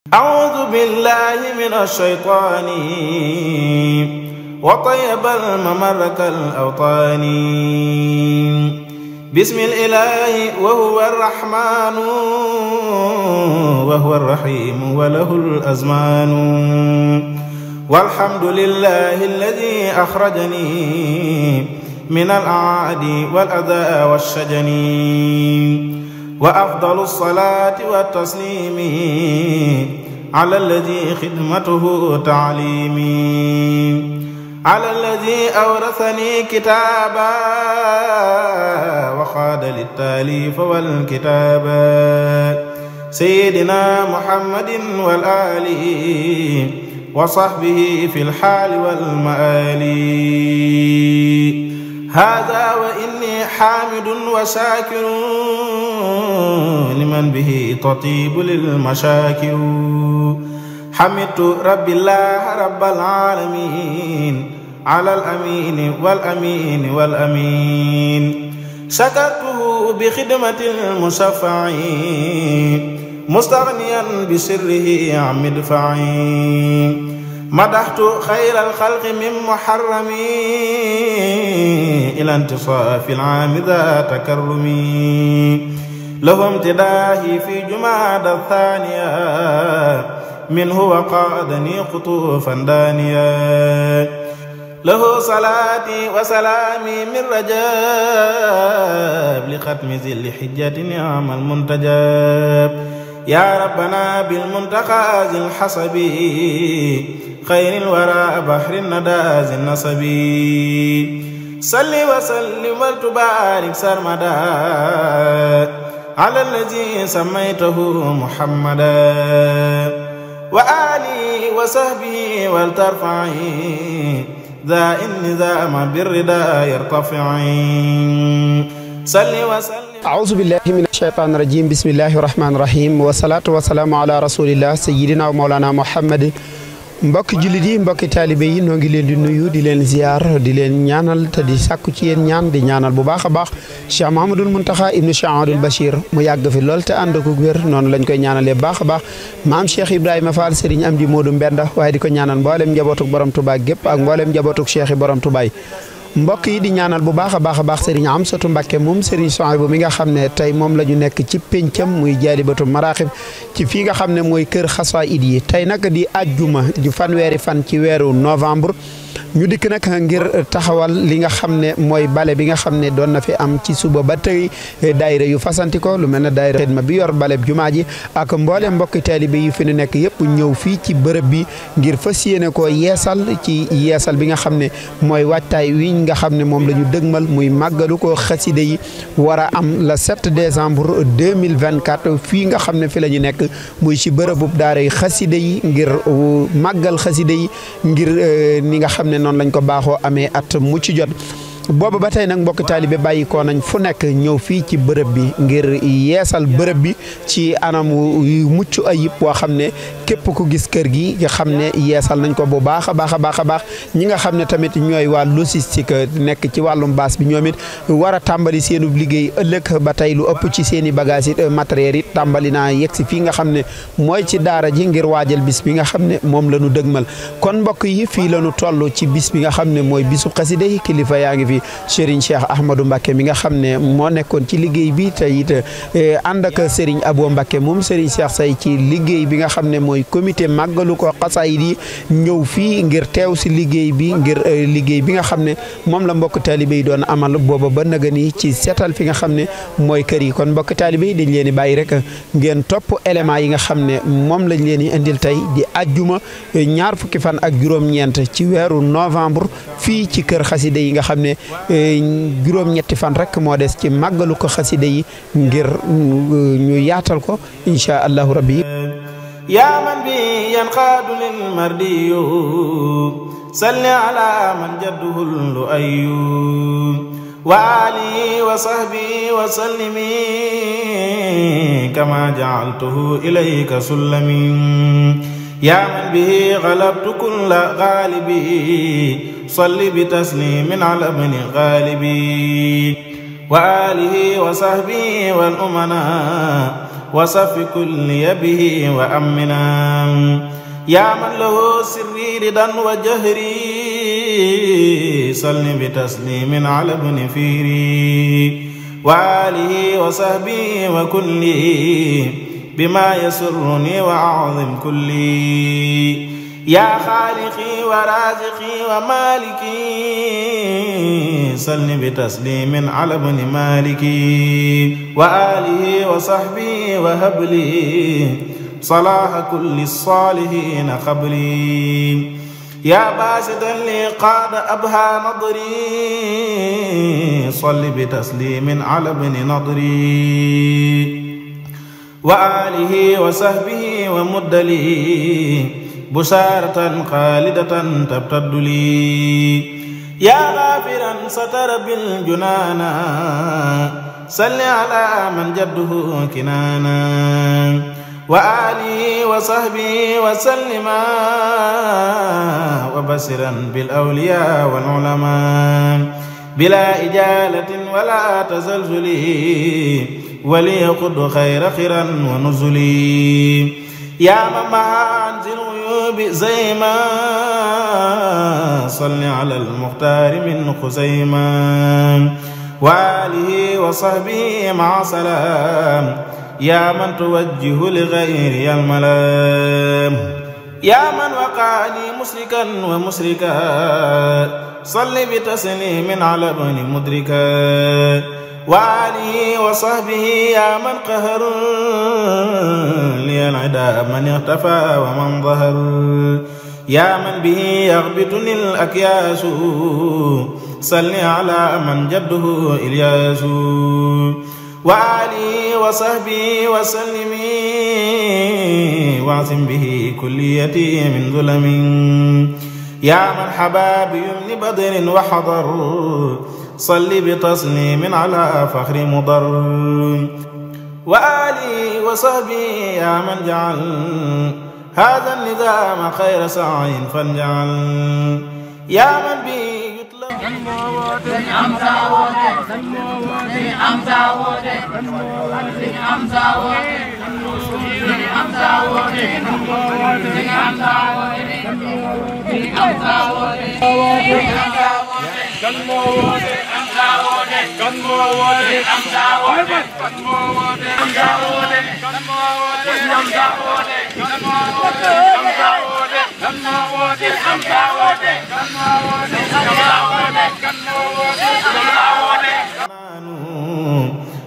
أعوذ بالله من الشيطان وطيب الممر كالأوطان بسم الإله وهو الرحمن وهو الرحيم وله الأزمان والحمد لله الذي أخرجني من الأعادي والأذى والشجن وأفضل الصلاة والتسليم على الذي خدمته تعليمي على الذي أورثني كتابا وخاد للتاليف والكتابا سيدنا محمد والآل وصحبه في الحال والمآل هذا وإني حامد وشاكر لمن به تطيب للمشاكر حمدت رب الله رب العالمين على الأمين والأمين والأمين شكرته بخدمة المشفع مستغنيا بسره عن مدفعي مدحت خير الخلق من محرم إلى انتصاف العام ذا تكرم له امتداحي في جمادى الثانية منه وقادني قطوفا دانيا له صلاتي وسلامي من رجاب لختم ذي الحجة نعم المنتجاب يا ربنا بالمنتقى ذي الحصب خير الورى بحر الندى ذي النصب صل وسلم وتبارك سرمدا على الذي سميته محمدا وآله وصحبه ولترفعي ذا النظام بالردى يرتفعي صل وسلم أعوذ بالله من الشيطان الرجيم بسم الله الرحمن الرحيم والصلاة والسلام على رسول الله سيدنا ومولانا محمد mbokki jullit yi mbokki taalibe yi noo ngi leen di nuyu di leen ziar di leen ñaanal te di sàkku ci yéen ñaan di ñaanal bu baax a baax Cheikh Mahamadul Muntaxa ibnu Cheikh Abdoul Bachir mu yàgg fi lool te ànd ko wér noonu lañ koy ñaanalee baax a baax maam Cheikh Ibrahima Fall Serigne Amdi Modou Mbenda waaye di ko ñaanal mboolem njabootuk borom Touba gépp ak mboolem njabootuk Cheikh yi borom Touba yi mbokk yi di ñaanal bu baax a baax Serigne Amsatu Mbakke moom Serigne Souhaïbou mi nga xam ne tey moom la ñu nekk ci péncam muy Jaalibatu Maraaxib ci fii nga xam ne mooy kër xasaayid yi tey nag di àjjuma ju fanweeri fan ci weeru novembre ñu dikk nag ngir taxawal li nga xam ne mooy bale bi nga xam ne doon na fi am ci suba ba tey daayira yu fasanti ko lu mel ne daayira xidma bi yor bale jumaa ji ak mboolem mbokki taalibe yi fi ñu nekk yëpp ñëw fii ci bërëb bi ngir fas yéene ko yeesal ci yeesal bi nga xam ne mooy waajtaay wi nga xam ne moom la ñu dëgmal muy màggalu ko xaside yi war a am le 7 décembre 2024 fii nga xam ne fi la ñu nekk muy ci bërëbub daara yi xaside yi ngir màggal xaside yi ngir ni nga xam ne noonu lañ ko baaxoo amee at mu ci jot booba ba tey nag mbokk taalibe bàyyi ko nañ fu nekk ñëw fii ci bërëb bi ngir yeesal bërëb bi ci anam yu mucc ayib boo xam ne képp ku gis kër gi nga xam ne yeesal nañ ko bu baax a baax ñi nga xam ne tamit ñooy waa logistique nekk ci wàllum baas bi ñoom it war a tàmbali seenub liggéey ëllëg ba tey lu ëpp ci seen i bagage it matériel it tàmbali naa yegg si fii nga xam ne mooy ci daara ji ngir waajal bis bi nga xam ne moom la ñu dëgmal kon mbokk yi fii la ñu toll ci bis bi nga xam ne mooy bisu xasida yi kilifa yaa ngi fi Serigne Cheikh Ahmadou Mbacké mi nga xam ne moo nekkoon ci liggéey bi te it ànd ak Serigne Abo Mbacké moom Serigne Cheikh Say ci liggéey bi nga xam ne mooy comité màggalu ko xasaayid yi ñëw fii ngir teew si liggéey bi ngir liggéey bi nga xam ne moom la mbokk taalibe yi doon amal booba ba naga ni ci seetal fi nga xam ne mooy kër yi kon mbokk taalibe yi dañ leen di bàyyi rek ngeen topp élément yi nga xam ne moom lañ leen di indil tey di ajjuma ñaar fukki fan ak juróom-ñeent ci weeru novembre fii ci kër xaside yi nga xam ne juróom-ñetti fan rek moo des ci màggalu ko xaside yi ngir ñu yaatal ko insha allahu rabbi yaa man bi yanqaadu lil mardiyu salli ala man jadduhu lu ayyu wa alihi wa sahbihi wa sallimi kama ja'altuhu ilayka sullami yaa man bihi ghalabtu kulla ghalibi salli bi taslimin ala ibni ghalibi wa alihi wa sahbihi wal umana وصف كل به وأمنا يا من له سري ردا وجهري صل بتسليم على ابن فيري وآله وصحبه وكله بما يسرني وأعظم كلي يا خالقي ورازقي ومالكي صل بتسليم على ابن مالكي وآله وصحبه وهب لي صلاح كل الصالحين قبلي يا باسطا لي قاد أبهى نظري صل بتسليم على ابن نضري وآله وصحبه ومد لي بشارة خالدة تبتد لي يا غافرا ستر بالجنانا صل على من جده كنانا وآله وصحبه وسلم وبصرا بالأولياء والعلماء بلا إجالة ولا تزلزل وليقض خير خيرا ونزلي يا من مع أنزل الغيوب زيما صل على المختار من خزيما وآله وصحبه مع سلام يا من توجه لغير الملام يا من وقعني مسركا ومسركا صل بتسليم على ابن مدركا وآله وصحبه يا من قهر لي العدا من اختفى ومن ظهر يا من به يغبطني الأكياس صل على من جده إلياس وآله وصحبه وسلم واعصم به كليتي من ظلم يا من حبا بيمن بدر وحضر صل بتسليم على فخر مضر وآله وصحبه يا من جعل هذا النظام خير سعي فانجعل يا من به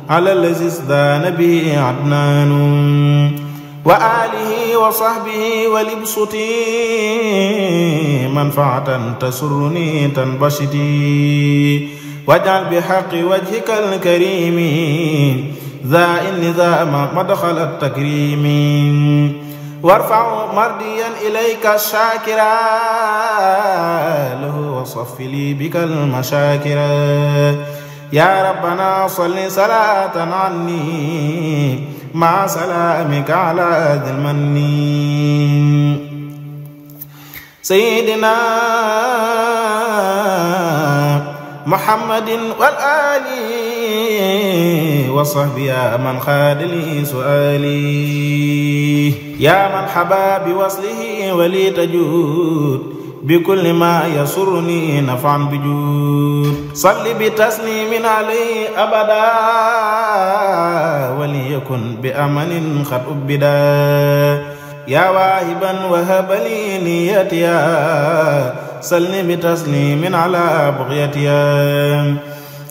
على الذي ازدان به عدنان وآله وصحبه ولبسطي منفعة تسرني تنبشتي واجعل بحق وجهك الكريم ذا النظام مدخل التكريم وارفع مرضيا إليك الشاكرا له وصف لي بك المشاكرا يا ربنا صل صلاة عني مع سلامك على ذي المن سيدنا محمد والآل وصحبه يا من خاد لي سؤالي يا من حبا بوصله ولي تجود بكل ما يسرني نفعا بجود صل بتسليم عليه أبدا وليكن بأمن قد أبدا يا واهبا وهب لي نيتيا صل بتسليم على بغيتيا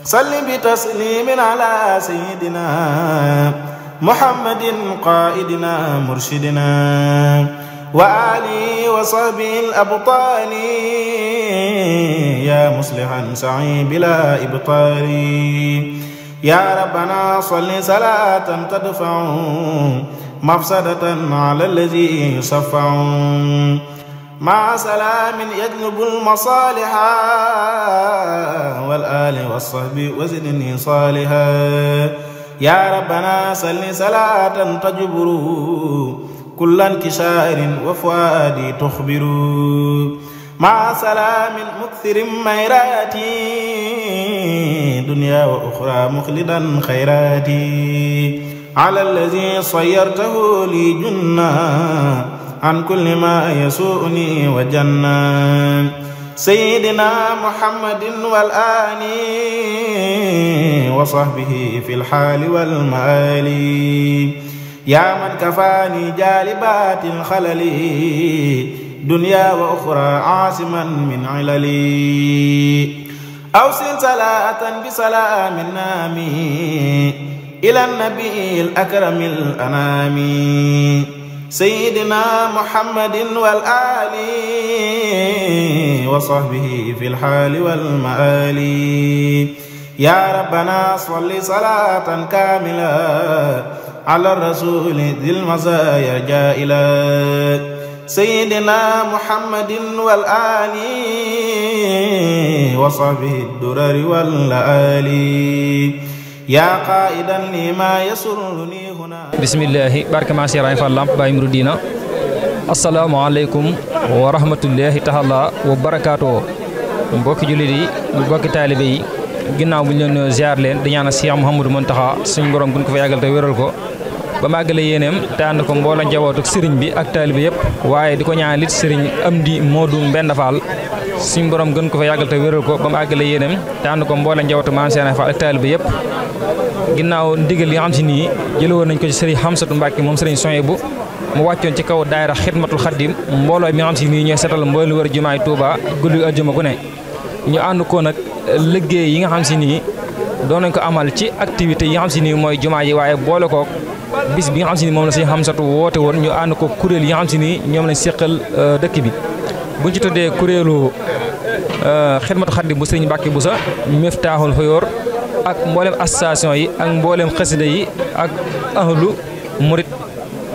صل بتسليم على سيدنا محمد قائدنا مرشدنا وآله وصحبه الأبطال يا مصلحا سعي بلا إبطال يا ربنا صل صلاة تدفع مفسدة على الذي يصفع مع سلام يجلب المصالح والآل والصحب وزدني صالحا يا ربنا صل صلاة تجبر كل انكسار وفؤادي تخبر مع سلام مكثر ميراتي دنيا وأخرى مخلدا خيراتي على الذي صيرته لي جنة عن كل ما يسوءني وجنة سيدنا محمد والآل وصحبه في الحال والمآل يا من كفاني جالبات الخلل دنيا وأخرى عاصما من عللي أوصل صلاة بسلام نامي إلى النبي الأكرم الأنام سيدنا محمد والآل وصحبه في الحال والمآل يا ربنا صل صلاة كاملة على الرسول ذي المزايا جائلة سيدنا محمد والآل وصحبه الدرر والآل يا قائدا لما يسرني هنا بسم الله بارك ما سيراي فالله باي مرودينا السلام عليكم ورحمة الله تعالى وبركاته mbokki jullit yi mbokki taalibe yi ginnaaw bu ñu leen ziar leen di ñaanal Cheikh Mouhamadou Mountakha suñu borom gën ko fa yàggal te wéral ko ba màggale yéeneem te ànd ko mbooloo njabootu sëriñ bi ak taalibe yëpp waaye di ko ñaanal it sëriñ Amdi Modou Mbenda Fall suñu borom gën ko fa yàggal te wéral ko ba màggale yéeneem te ànd ko mbooloo njabootu Maam Cheikh Fall ak taalibe yëpp ginnaaw ndigal yi nga xam si nii jëlewoon nañ ko ci sëriñ Hamsatu Mbàkke moom sëriñ Soyebu mu wàccoon ci kaw daayira Xidmatul Xaddim mbooloo mi nga xam si nii ñooy setal mboolu wër jumaay Touba guddi aljuma gu ne ñu ànd ko nag liggéey yi nga xam si nii doon nañ ko amal ci activité yi nga xam si nii mooy jumaa yi waaye boole kook bis bi nga xam si nii moom la sëriñ Hamsatu woote woon ñu ànd ko kuréel yi nga xam si nii ñoom lañ séqal dëkk bi buñ ci tuddee kuréelu Xidmatul Xaddim bu sëriñ Mbàkke Buso Miftaaxul Xuyoor ak mboolem association yi ak mboolem xasida yi ak ahlu murit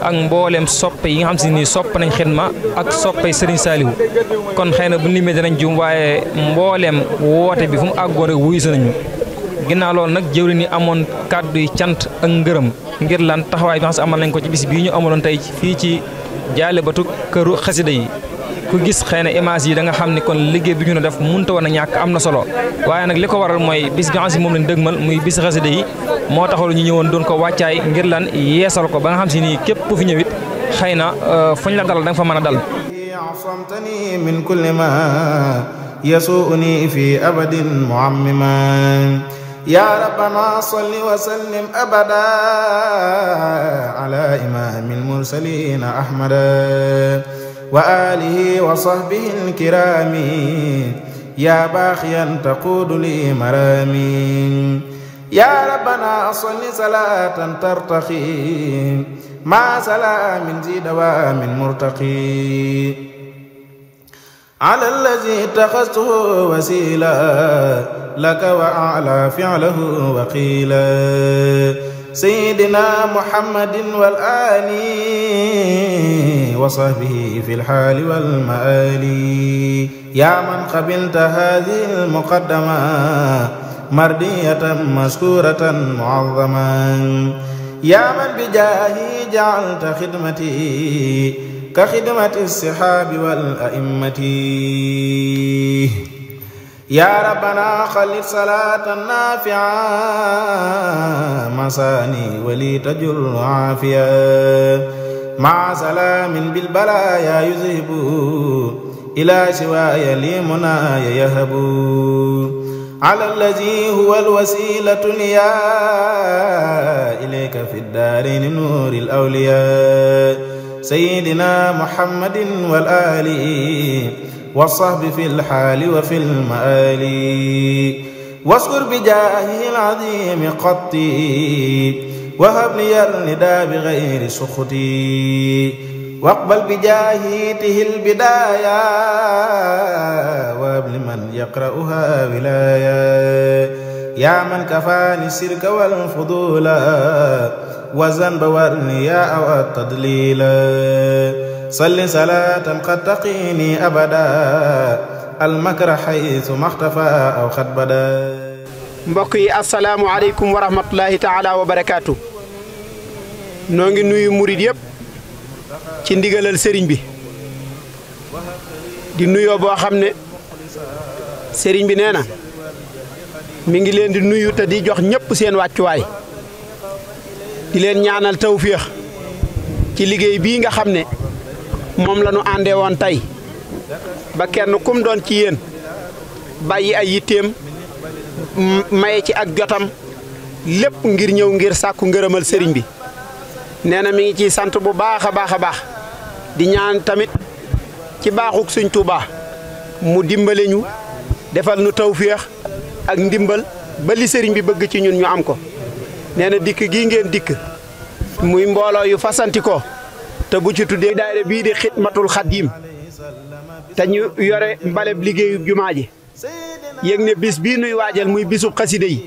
ak mboolem soppe yi nga xam si ni sopp nañ xidma ak soppe Serigne Saliou kon xëy na bu limee danañ jum waaye mboolem woote bi fu mu àggoon rek wuyu si nañu ginnaaw loolu nag jëwriñ yi amoon kàddu yi cant ak ngërëm ngir lan taxawaay bi nga xam si amal nañ ko ci bis bii ñu amaloon tey fii ci jaalibatu këru xasida yi ku gis xëy na image yi da nga xam ni kon liggéey bi ñu def mënta woon a ñàkk am na solo waaye nag li ko waral mooy bis bi nga xam si moom lañ dëgmal muy bis xasida yi moo taxalu ñu ñëwoon doon ko wàccaay ngir lan yeesal ko ba nga xam si nii képp ku fi ñëwit xëy na fuñ la dalal da nga fa mën a dal عصمتني من كل ما يسوءني في أبد معمما يا ربنا صل وسلم أبدا على إمام المرسلين أحمد وآله وصحبه الكرام يا باخيا تقود لي مرامي يا ربنا صل صلاة ترتقي مع سلام ذي دوام مرتقي على الذي اتخذته وسيلا لك وأعلى فعله وقيلا سيدنا محمد والآل وصحبه في الحال والمآل يا من قبلت هذه المقدمة مردية مشكورة معظما يا من بجاهي جعلت خدمتي كخدمة السحاب والأئمة يا ربنا خلد صلاة نافعة مساني ولي تجر عافية مع سلام بالبلايا يذهب إلى سواي لي منايا يهب على الذي هو الوسيلة ليا إليك في الدارين نور الأولياء سيدنا محمد والآل والصحب في الحال وفي المآل واذكر بجاهه العظيم قطي وهب لي الندى بغير سخطي واقبل بجاهيته البداية وهب لمن يقرأها ولاية يا من كفاني الشرك والفضول والذنب والرياء والتضليل صل صلاة قد تقيني أبدا المكر حيث ما اختفى أو قد بدا mbokk yi asalaamaaleykum wa rahmatulahi taala wa barakaatu noo ngi nuyu murid yëpp ci ndigalal sëriñ bi di nuyoo boo xam ne sëriñ bi nee na mi ngi leen di nuyu te di jox ñëpp seen wàccuwaay di leen ñaanal tawféex ci liggéey bii nga xam ne moom la ñu àndee woon tey ba kenn kum doon ci yéen bàyyi ay yitteem maye ci ak jotam lépp ngir ñëw ngir sàkku ngërëmal sëriñ bi nee na mi ngi ciy sant bu baax a baax a baax di ñaan tamit ci baaxuk Sëñ Tuubaa mu dimbale ñu defal nu tawféex ak ndimbal ba li sëriñ bi bëgg ci ñun ñu am ko nee na dikk gii ngeen dikk muy mbooloo yu fasanti ko te bu ci tuddee daayira bii di Xidmatul Xadiim te ñu yore mbaleb liggéeyu jumaa ji yëg ne bis bii nuy waajal muy bisub xasida yi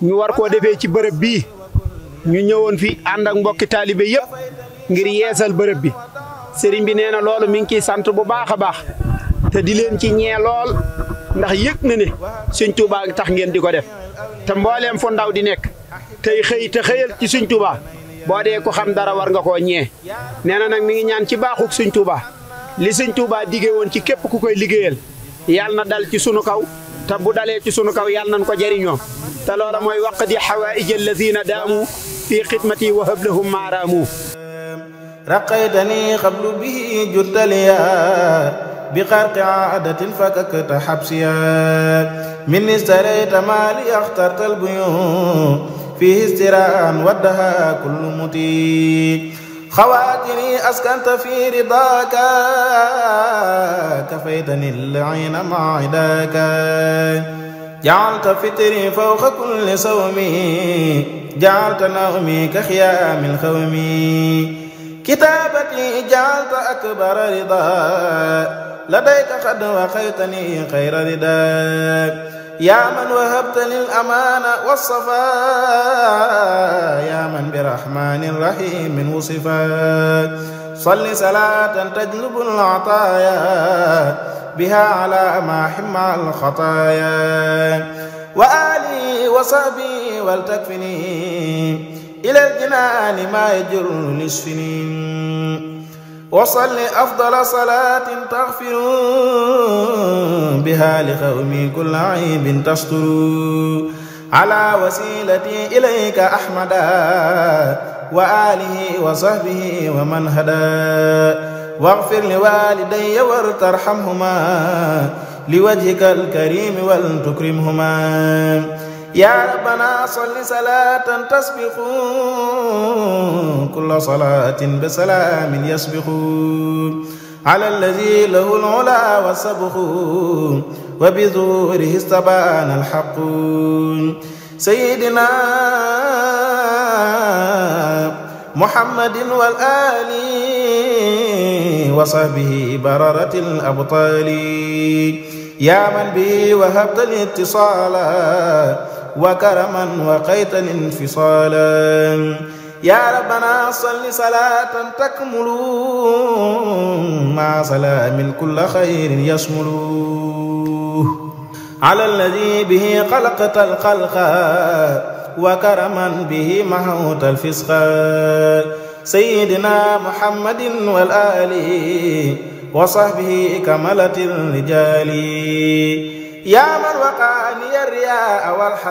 ñu war koo defee ci bërëb bii ñu ñëwoon fi ànd ak mbokki taalibe yëpp ngir yeesal bërëb bi sëriñ bi nee na loolu mi ngi ciy sant bu baax a baax te di leen ci ñee lool ndax yëg na ne Sëñ Tuubaa tax ngeen di ko def te mbooleem fu ndaw di nekk tey xëy te xëyal ci Sëñ Tuubaa boo dee ko xam dara war nga koo ñee nee na nag mi ngi ñaan ci baaxuk Sëñ Tuubaa li Sëñ Tuubaa diggee woon ci képp ku koy liggéeyal yàlla na dal ci sunu kaw te bu dalee ci sunu kaw yàlla nañ ko jariñoo te loola mooy waqdi xawaa'ij allazina daamu fi xidmati wa hablahum maaraamu رقيتني قبل به جدت ليا بقرق عادة فككت حبسيا من استريت مالي اخترت البيوم فيه استراء ودها كل متي خواتري أسكنت في رضاك كفيتني اللعين مع عداك جعلت فطري فوق كل صومي جعلت نومي كخيام الخوم كتابتي جعلت أكبر رضا لديك قد وخيتني خير رضا يا من وهبت للأمان والصفاء يا من برحمن رحيم وصفا صل صلاة تجلب العطايا بها على ما حمى الخطايا وآلي وصحبي ولتكفني إلى الجنان ما يجر للسنين وصل أفضل صلاة تغفر بها لقومي كل عيب تستر على وسيلتي إليك أحمدا وآله وصحبه ومن هدى واغفر لوالدي وارحمهما لوجهك الكريم ولتكرمهما يا ربنا صل صلاة تسبق كل صلاة بسلام يسبق على الذي له العلا والسبق وبظهوره استبان الحق سيدنا محمد والآل وصحبه بررة الأبطال يا من به وهبت الاتصالا وكرما وقيت الانفصالا يا ربنا صل صلاة تكمل مع سلام كل خير يشمل على الذي به خلقت الخلق وكرما به محوت الفسق سيدنا محمد والآل وصحبه كملة الرجال يا من وقاني الرياء والحق